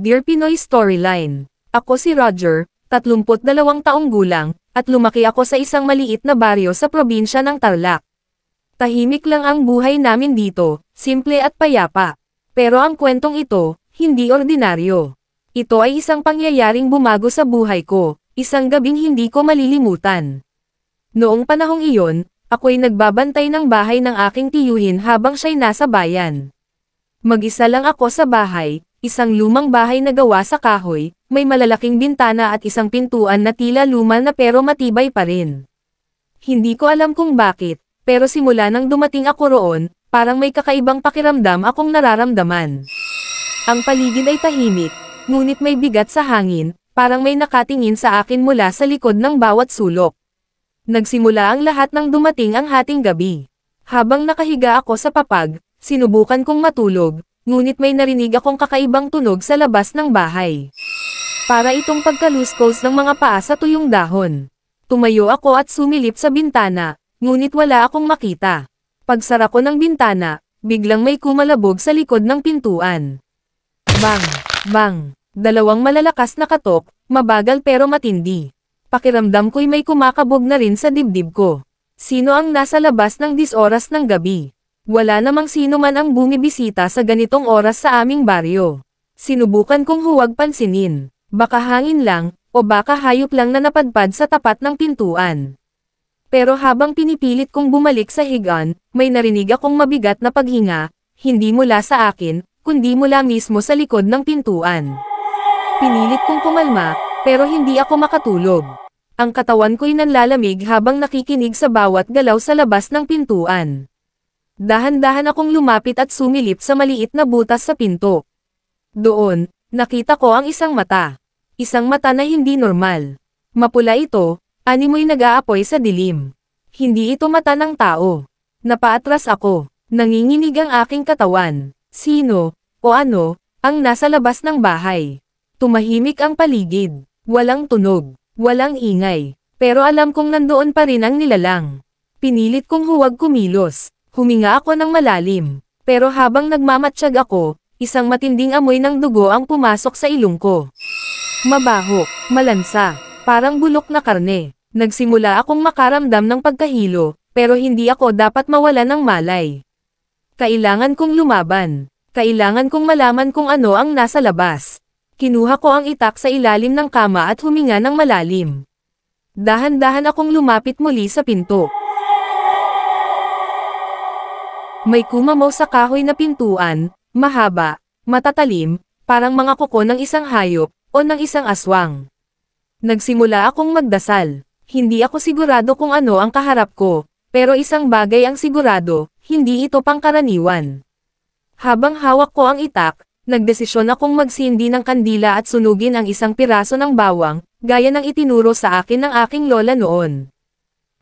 Dear Pinoy Storyline. Ako si Roger, 32 taong gulang, at lumaki ako sa isang maliit na baryo sa probinsya ng Tarlac. Tahimik lang ang buhay namin dito, simple at payapa. Pero ang kwentong ito, hindi ordinaryo. Ito ay isang pangyayaring bumago sa buhay ko, isang gabing hindi ko malilimutan. Noong panahong iyon, ako'y nagbabantay ng bahay ng aking tiyuhin habang siya'y nasa bayan. Mag-isa lang ako sa bahay, isang lumang bahay na gawa sa kahoy, may malalaking bintana at isang pintuan na tila luma na pero matibay pa rin. Hindi ko alam kung bakit, pero simula nang dumating ako roon, parang may kakaibang pakiramdam akong nararamdaman. Ang paligid ay tahimik, ngunit may bigat sa hangin, parang may nakatingin sa akin mula sa likod ng bawat sulok. Nagsimula ang lahat nang dumating ang hating gabi. Habang nakahiga ako sa papag, sinubukan kong matulog, ngunit may narinig akong kakaibang tunog sa labas ng bahay. Para itong pagkaluskos ng mga paa sa tuyong dahon. Tumayo ako at sumilip sa bintana, ngunit wala akong makita. Pagsara ko ng bintana, biglang may kumalabog sa likod ng pintuan. Bang! Bang! Dalawang malalakas na katok, mabagal pero matindi. Pakiramdam ko'y may kumakabog na rin sa dibdib ko. Sino ang nasa labas ng 10 oras ng gabi? Wala namang sino man ang bumibisita sa ganitong oras sa aming baryo. Sinubukan kong huwag pansinin. Baka hangin lang, o baka hayop lang na napadpad sa tapat ng pintuan. Pero habang pinipilit kong bumalik sa higaan, may narinig akong mabigat na paghinga, hindi mula sa akin, kundi mula mismo sa likod ng pintuan. Pinilit kong kumalma, pero hindi ako makatulog. Ang katawan ko'y nanlalamig habang nakikinig sa bawat galaw sa labas ng pintuan. Dahan-dahan akong lumapit at sumilip sa maliit na butas sa pinto. Doon, nakita ko ang isang mata. Isang mata na hindi normal. Mapula ito, animoy nag-aapoy sa dilim. Hindi ito mata ng tao. Napaatras ako. Nanginginig ang aking katawan. Sino, o ano, ang nasa labas ng bahay? Tumahimik ang paligid. Walang tunog, walang ingay. Pero alam kong nandoon pa rin ang nilalang. Pinilit kong huwag kumilos. Huminga ako ng malalim, pero habang nagmamatsyag ako, isang matinding amoy ng dugo ang pumasok sa ilong ko. Mabaho, malansa, parang bulok na karne. Nagsimula akong makaramdam ng pagkahilo, pero hindi ako dapat mawala ng malay. Kailangan kong lumaban. Kailangan kong malaman kung ano ang nasa labas. Kinuha ko ang itak sa ilalim ng kama at huminga ng malalim. Dahan-dahan akong lumapit muli sa pinto. May kumamaw sa kahoy na pintuan, mahaba, matatalim, parang mga kuko ng isang hayop, o ng isang aswang. Nagsimula akong magdasal. Hindi ako sigurado kung ano ang kaharap ko, pero isang bagay ang sigurado, hindi ito pangkaraniwan. Habang hawak ko ang itak, nagdesisyon akong magsindi ng kandila at sunugin ang isang piraso ng bawang, gaya ng itinuro sa akin ng aking lola noon.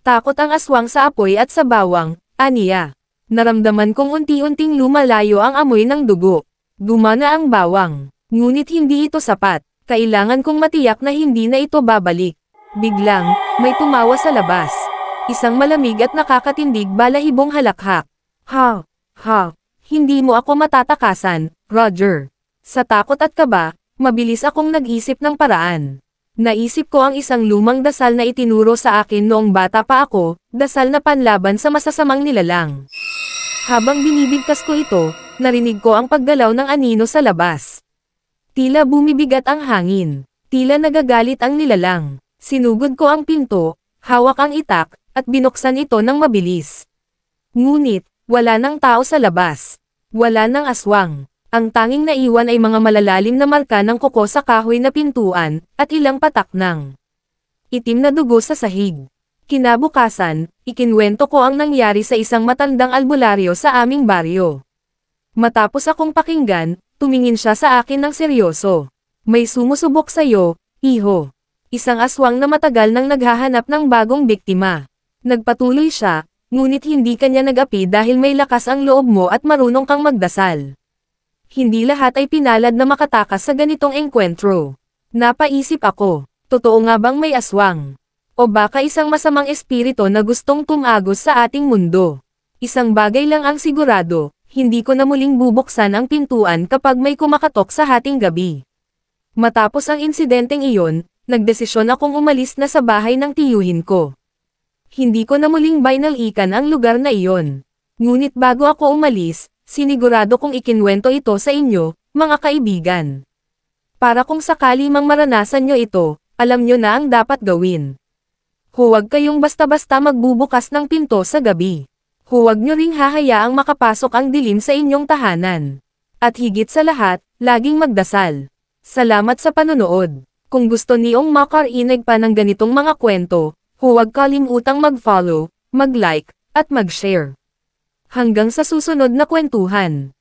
Takot ang aswang sa apoy at sa bawang, aniya. Naramdaman kong unti-unting lumalayo ang amoy ng dugo. Gumana ang bawang. Ngunit hindi ito sapat. Kailangan kong matiyak na hindi na ito babalik. Biglang, may tumawa sa labas. Isang malamig at nakakatindig balahibong halakhak. Ha! Ha! Hindi mo ako matatakasan, Roger. Sa takot at kaba, mabilis akong nag-isip ng paraan. Naisip ko ang isang lumang dasal na itinuro sa akin noong bata pa ako, dasal na panlaban sa masasamang nilalang. Habang binibigkas ko ito, narinig ko ang paggalaw ng anino sa labas. Tila bumibigat ang hangin. Tila nagagalit ang nilalang. Sinugod ko ang pinto, hawak ang itak, at binuksan ito ng mabilis. Ngunit, wala nang tao sa labas. Wala nang aswang. Ang tanging naiwan ay mga malalalim na marka ng kuko sa kahoy na pintuan, at ilang patak ng itim na dugo sa sahig. Kinabukasan, ikinwento ko ang nangyari sa isang matandang albularyo sa aming baryo. Matapos akong pakinggan, tumingin siya sa akin ng seryoso. May sumusubok sa'yo, iho. Isang aswang na matagal nang naghahanap ng bagong biktima. Nagpatuloy siya, ngunit hindi kanya nag-api dahil may lakas ang loob mo at marunong kang magdasal. Hindi lahat ay pinalad na makatakas sa ganitong engkwentro. Napaisip ako, totoo nga bang may aswang? O baka isang masamang espiritu na gustong tumagos sa ating mundo? Isang bagay lang ang sigurado, hindi ko na muling bubuksan ang pintuan kapag may kumakatok sa hating gabi. Matapos ang insidenteng iyon, nagdesisyon akong umalis na sa bahay ng tiyuhin ko. Hindi ko na muling binalikan ang lugar na iyon. Ngunit bago ako umalis, sinigurado kong ikinwento ito sa inyo, mga kaibigan. Para kung sakali mang maranasan nyo ito, alam nyo na ang dapat gawin. Huwag kayong basta-basta magbubukas ng pinto sa gabi. Huwag nyo ring hahayaang makapasok ang dilim sa inyong tahanan. At higit sa lahat, laging magdasal. Salamat sa panonood. Kung gusto niyong makarinig pa ng ganitong mga kwento, huwag kalimutang mag-follow, mag-like, at mag-share. Hanggang sa susunod na kwentuhan.